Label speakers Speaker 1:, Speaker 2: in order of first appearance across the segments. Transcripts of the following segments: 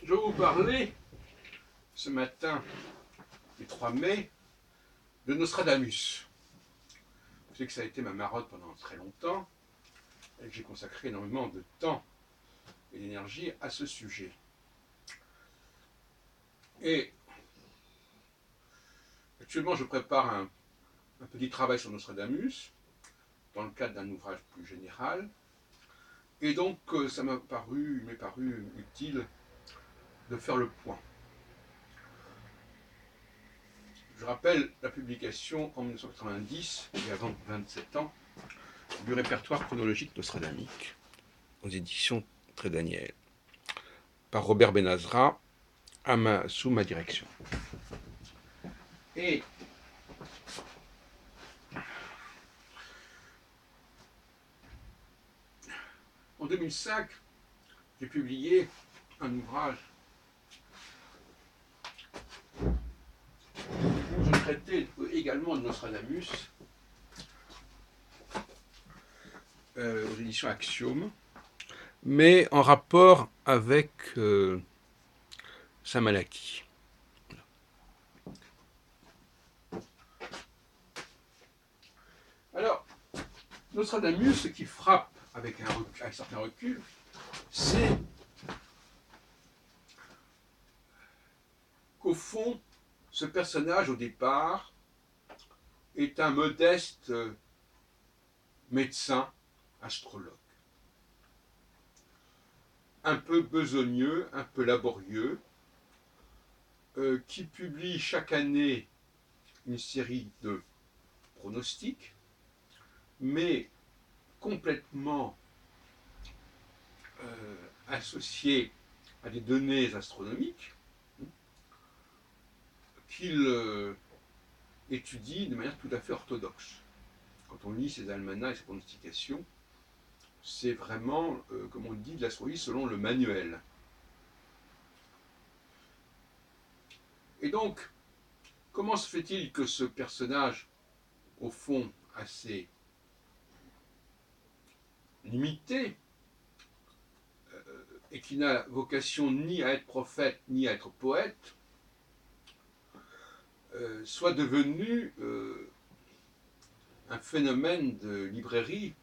Speaker 1: Je vais vous parler ce matin, le 3 mai, de Nostradamus. Je sais que ça a été ma marotte pendant très longtemps et que j'ai consacré énormément de temps et d'énergie à ce sujet. Et actuellement, je prépare un petit travail sur Nostradamus dans le cadre d'un ouvrage plus général. Et donc, ça m'est paru utile de faire le point. Je rappelle la publication en 1990, il y a 27 ans, du répertoire chronologique nostradamique aux éditions Trédaniel par Robert Benazra sous ma direction. Et en 2005, j'ai publié un ouvrage où je traitais également de Nostradamus aux éditions Axiome, mais en rapport avec Saint-Malachie. Alors, Nostradamus, ce qui frappe avec un certain recul, c'est qu'au fond, ce personnage, au départ, est un modeste médecin, astrologue. Un peu besogneux, un peu laborieux, qui publie chaque année une série de pronostics, mais complètement associés à des données astronomiques qu'il étudie de manière tout à fait orthodoxe. Quand on lit ses almanachs et ses pronostications, c'est vraiment, comme on dit, de l'astrologie selon le manuel. Et donc, comment se fait-il que ce personnage, au fond, assez limité, et qui n'a vocation ni à être prophète, ni à être poète, soit devenu un phénomène de librairie,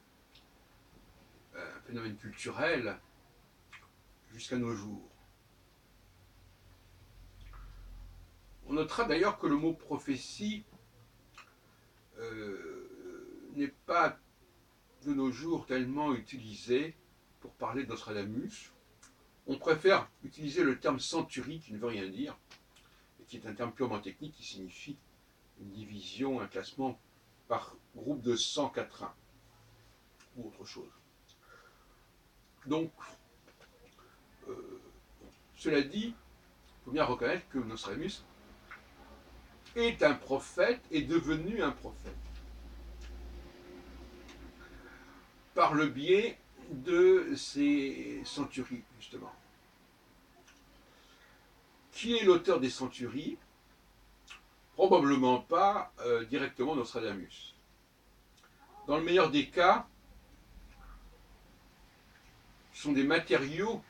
Speaker 1: un phénomène culturel, jusqu'à nos jours. On notera d'ailleurs que le mot prophétie n'est pas de nos jours tellement utilisé pour parler de Nostradamus. On préfère utiliser le terme centurie, qui ne veut rien dire, et qui est un terme purement technique qui signifie une division, un classement par groupe de 100 quatrains, ou autre chose. Donc, cela dit, il faut bien reconnaître que Nostradamus est un prophète, est devenu un prophète, par le biais de ces centuries, justement. Qui est l'auteur des centuries? Probablement pas directement Nostradamus. Dans le meilleur des cas, ce sont des matériaux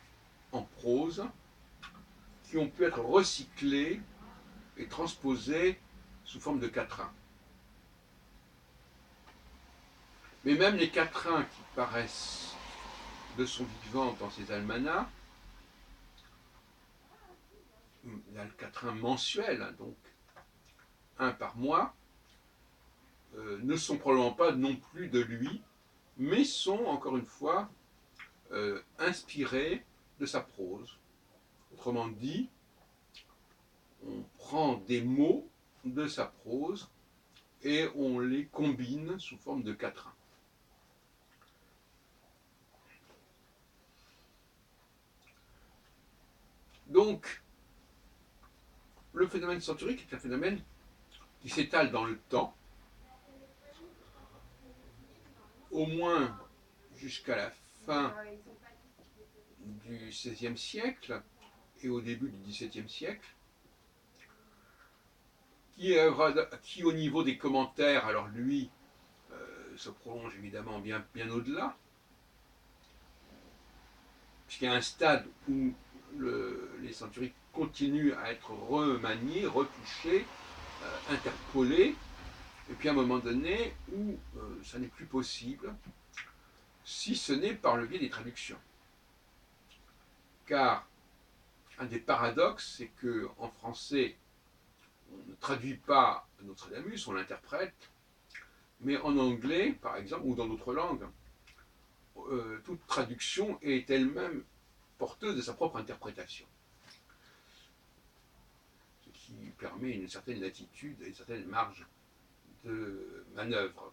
Speaker 1: en prose qui ont pu être recyclés et transposés sous forme de quatrains. Mais même les quatrains qui paraissent de son vivant dans ces almanachs, il y a le quatrain mensuel, hein, donc un par mois, ne sont probablement pas non plus de lui, mais sont, encore une fois, inspirés de sa prose. Autrement dit, on prend des mots de sa prose et on les combine sous forme de quatrains. Donc, le phénomène centurique est un phénomène qui s'étale dans le temps, au moins jusqu'à la fin du XVIe siècle et au début du XVIIe siècle, qui au niveau des commentaires, alors lui, se prolonge évidemment bien au-delà, puisqu'il y a un stade où les centuries continuent à être remaniées, retouchées, interpolées, et puis à un moment donné où ça n'est plus possible, si ce n'est par le biais des traductions. Car un des paradoxes, c'est qu'en français, on ne traduit pas Nostradamus, on l'interprète, mais en anglais, par exemple, ou dans d'autres langues, toute traduction est elle-même porteuse de sa propre interprétation. Ce qui permet une certaine latitude et une certaine marge de manœuvre.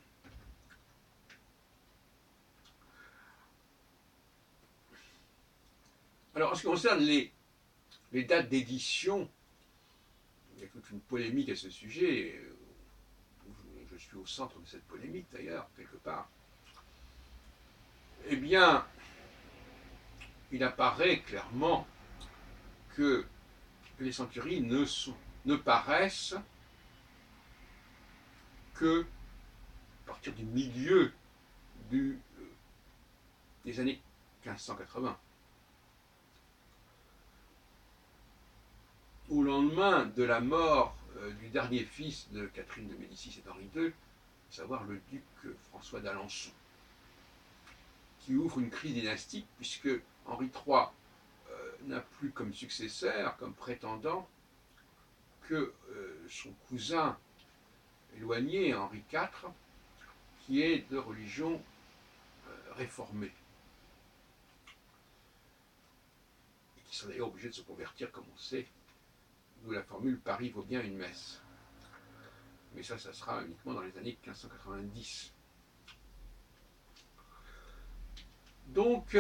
Speaker 1: Alors, en ce qui concerne les dates d'édition, il y a toute une polémique à ce sujet. Je suis au centre de cette polémique d'ailleurs, quelque part. Eh bien, il apparaît clairement que les centuries ne paraissent que à partir du milieu des années 1580. Au lendemain de la mort du dernier fils de Catherine de Médicis et d'Henri II, à savoir le duc François d'Alençon, qui ouvre une crise dynastique puisque Henri III n'a plus comme successeur, comme prétendant, que son cousin éloigné, Henri IV, qui est de religion réformée. Et qui sera d'ailleurs obligé de se convertir, comme on sait, d'où la formule Paris vaut bien une messe. Mais ça sera uniquement dans les années 1590. Donc,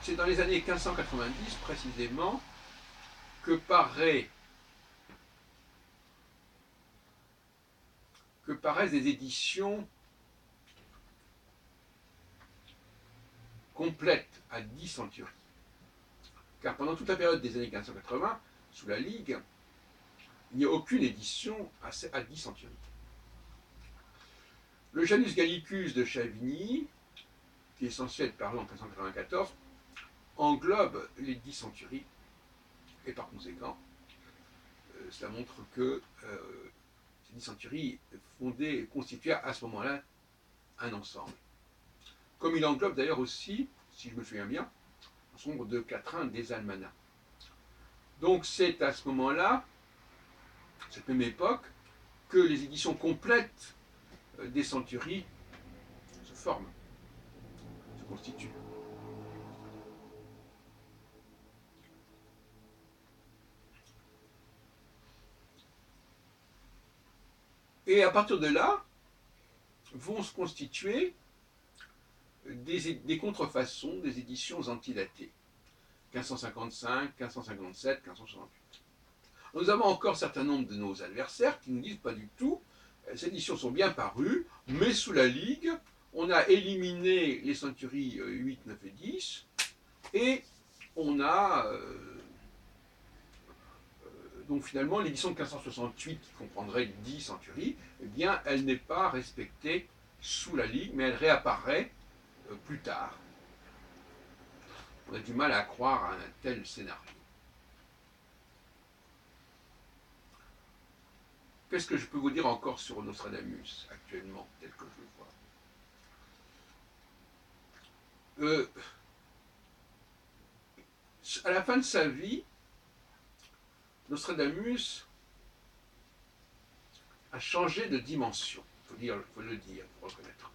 Speaker 1: c'est dans les années 1590 précisément que paraissent des éditions complètes à 10 centuries. Car pendant toute la période des années 1580, sous la Ligue, il n'y a aucune édition à 10 centuries. Le Janus Gallicus de Chavigny, qui est censé être paru en 1594, englobe les 10 centuries, et par conséquent, cela montre que ces 10 centuries constituaient à ce moment-là un ensemble. Comme il englobe d'ailleurs aussi, si je me souviens bien, un certain nombre de quatrains des almanachs. Donc c'est à ce moment-là, cette même époque, que les éditions complètes des centuries se forment, se constituent. Et à partir de là, vont se constituer des contrefaçons, des éditions antidatées. 1555, 1557, 1568. Nous avons encore un certain nombre de nos adversaires qui nous disent pas du tout, ces éditions sont bien parues, mais sous la Ligue, on a éliminé les centuries 8, 9 et 10, et on a donc finalement l'édition de 1568 qui comprendrait 10 centuries, eh bien elle n'est pas respectée sous la Ligue, mais elle réapparaît plus tard. On a du mal à croire à un tel scénario. Qu'est-ce que je peux vous dire encore sur Nostradamus actuellement, tel que je le vois à la fin de sa vie, Nostradamus a changé de dimension, il faut le dire, pour reconnaître.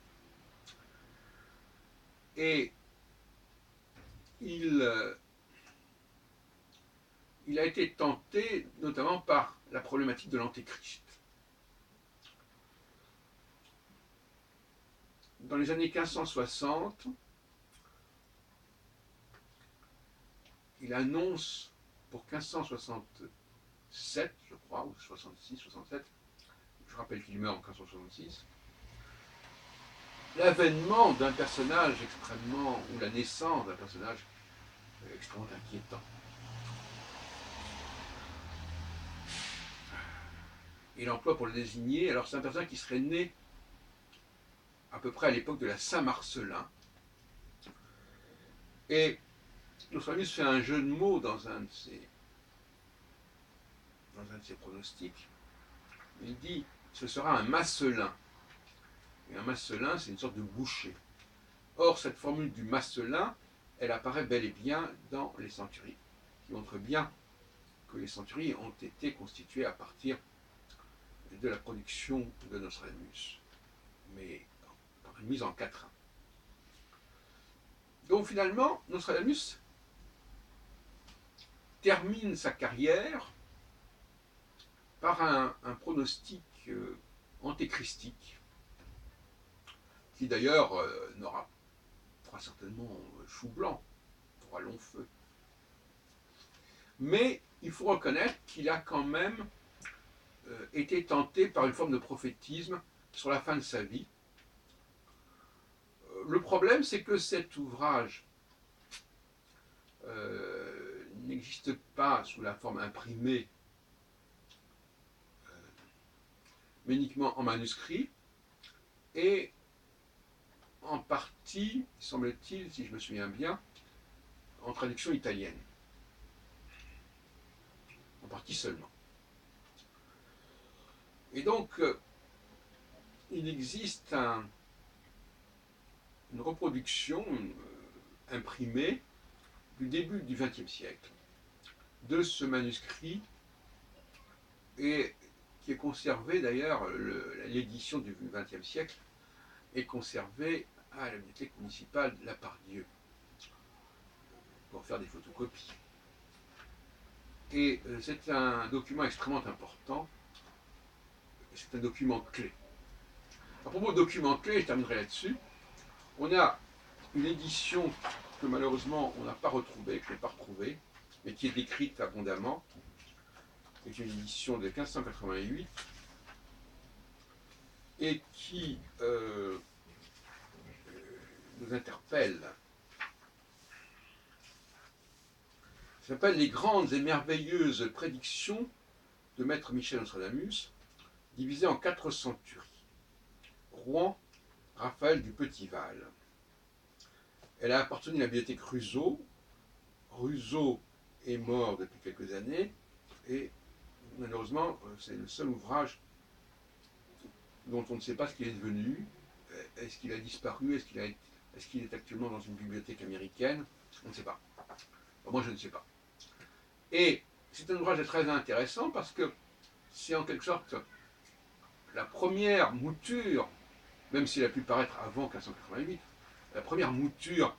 Speaker 1: Et il a été tenté notamment par la problématique de l'antéchrist. Dans les années 1560, il annonce pour 1567, je crois, ou 66, 67, je rappelle qu'il meurt en 1566, l'avènement d'un personnage extrêmement, ou la naissance d'un personnage extrêmement inquiétant. Il emploie pour le désigner, alors c'est un personnage qui serait né à peu près à l'époque de la Saint-Marcellin, et Nostradamus fait un jeu de mots dans un de ses pronostics. Il dit ce sera un masselin. Et un masselin, c'est une sorte de boucher. Or, cette formule du masselin, elle apparaît bel et bien dans les centuries, qui montre bien que les centuries ont été constituées à partir de la production de Nostradamus, mais par une mise en quatrain. Donc finalement, Nostradamus termine sa carrière par un pronostic antéchristique, qui d'ailleurs fera certainement chou blanc, fera long feu. Mais il faut reconnaître qu'il a quand même été tenté par une forme de prophétisme sur la fin de sa vie. Le problème, c'est que cet ouvrage n'existe pas sous la forme imprimée, mais uniquement en manuscrit, et en partie, semble-t-il, si je me souviens bien, en traduction italienne. En partie seulement. Et donc, il existe une reproduction imprimée du début du XXe siècle de ce manuscrit, et qui est conservé d'ailleurs, l'édition du XXe siècle est conservée à la bibliothèque municipale de La Part-Dieu pour faire des photocopies. Et c'est un document extrêmement important, c'est un document clé. À propos de document clé, je terminerai là-dessus, on a une édition que malheureusement on n'a pas retrouvée, que je n'ai pas retrouvée, mais qui est décrite abondamment, c'est une édition de 1588, et qui nous interpelle. Ça s'appelle Les grandes et merveilleuses prédictions de Maître Michel Nostradamus, divisées en 4 centuries. Rouen, Raphaël du Petit-Val. Elle a appartenu à la bibliothèque Ruseau. Ruseau est mort depuis quelques années, et malheureusement, c'est le seul ouvrage dont on ne sait pas ce qu'il est devenu. Est-ce qu'il a disparu? Est-ce qu'il est actuellement dans une bibliothèque américaine? On ne sait pas. Enfin, moi, je ne sais pas. Et c'est un ouvrage très intéressant parce que c'est en quelque sorte la première mouture, même s'il a pu paraître avant 1588, la première mouture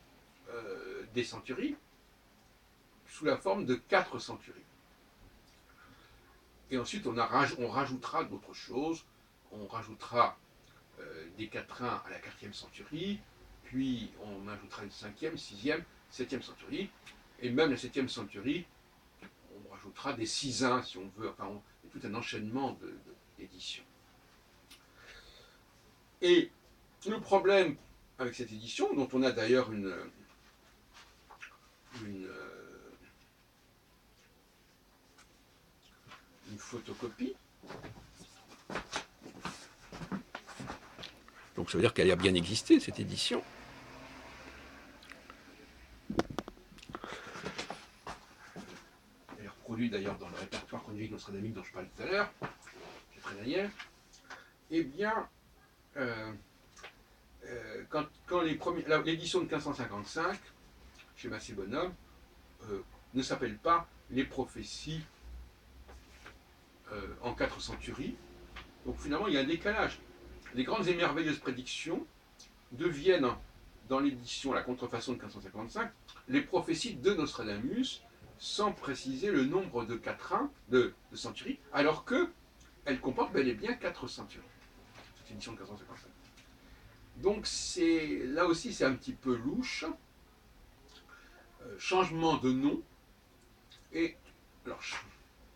Speaker 1: des centuries sous la forme de 4 centuries. Et ensuite, on rajoutera d'autres choses. On rajoutera des quatrains à la 4e centurie, puis on ajoutera une 5e, 6e, 7e centurie, et même la 7e centurie, on rajoutera des 6-1 si on veut, enfin, il y a tout un enchaînement d'éditions. Et le problème avec cette édition, dont on a d'ailleurs une photocopie, donc ça veut dire qu'elle a bien existé, cette édition. Elle est reproduite d'ailleurs dans le répertoire chronologique nostradamique dont je parlais tout à l'heure, chez Frédériel. Eh bien, quand l'édition de 1555, chez Massé Bonhomme, ne s'appelle pas Les prophéties en 4 centuries. Donc finalement, il y a un décalage. Les grandes et merveilleuses prédictions deviennent, dans l'édition La Contrefaçon de 1555, les prophéties de Nostradamus, sans préciser le nombre de quatrains, de centuries, alors qu'elle comporte bel et bien 4 centuries, cette édition de 1555. Donc là aussi, c'est un petit peu louche. Changement de nom, et alors,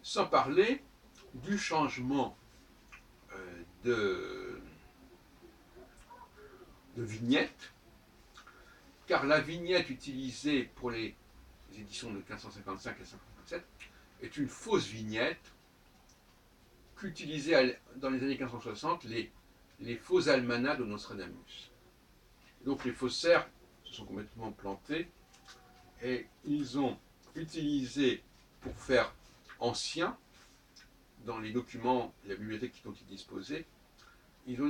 Speaker 1: sans parler du changement de vignette, car la vignette utilisée pour les éditions de 1555 et 1557 est une fausse vignette qu'utilisaient dans les années 1560 les faux almanachs de Nostradamus. Donc les faussaires se sont complètement plantés Et ils ont utilisé, pour faire ancien, dans les documents de la bibliothèque dont ils disposaient, ils ont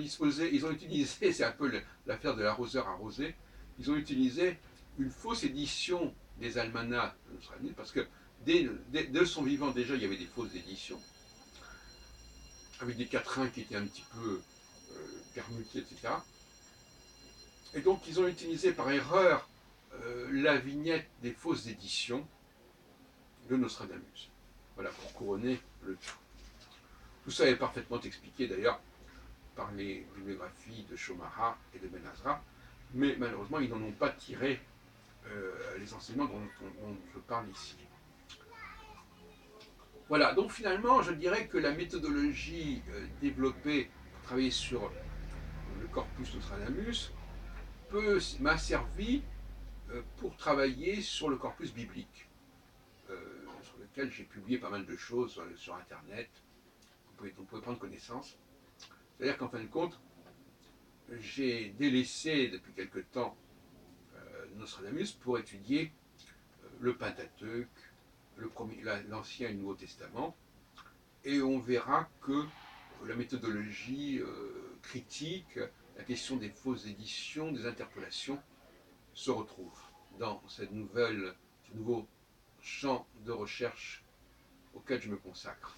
Speaker 1: utilisé, c'est un peu l'affaire de l'arroseur arrosé, ils ont utilisé une fausse édition des almanachs de Nostradamus, parce que dès son vivant déjà, il y avait des fausses éditions, avec des quatrains qui étaient un petit peu permutés, etc. Et donc ils ont utilisé par erreur la vignette des fausses éditions de Nostradamus. Voilà, pour couronner le tout. Tout ça est parfaitement expliqué d'ailleurs par les bibliographies de Shomara et de Ben Azra, mais malheureusement ils n'en ont pas tiré les enseignements dont je parle ici. Voilà, donc finalement je dirais que la méthodologie développée pour travailler sur le corpus Nostradamus m'a servi pour travailler sur le corpus biblique, sur lequel j'ai publié pas mal de choses sur Internet, dont vous pouvez prendre connaissance. C'est-à-dire qu'en fin de compte, j'ai délaissé depuis quelque temps Nostradamus pour étudier le Pentateuque, l'Ancien et le Nouveau Testament, et on verra que la méthodologie critique, la question des fausses éditions, des interpolations, se retrouve dans ce nouveau champ de recherche auquel je me consacre.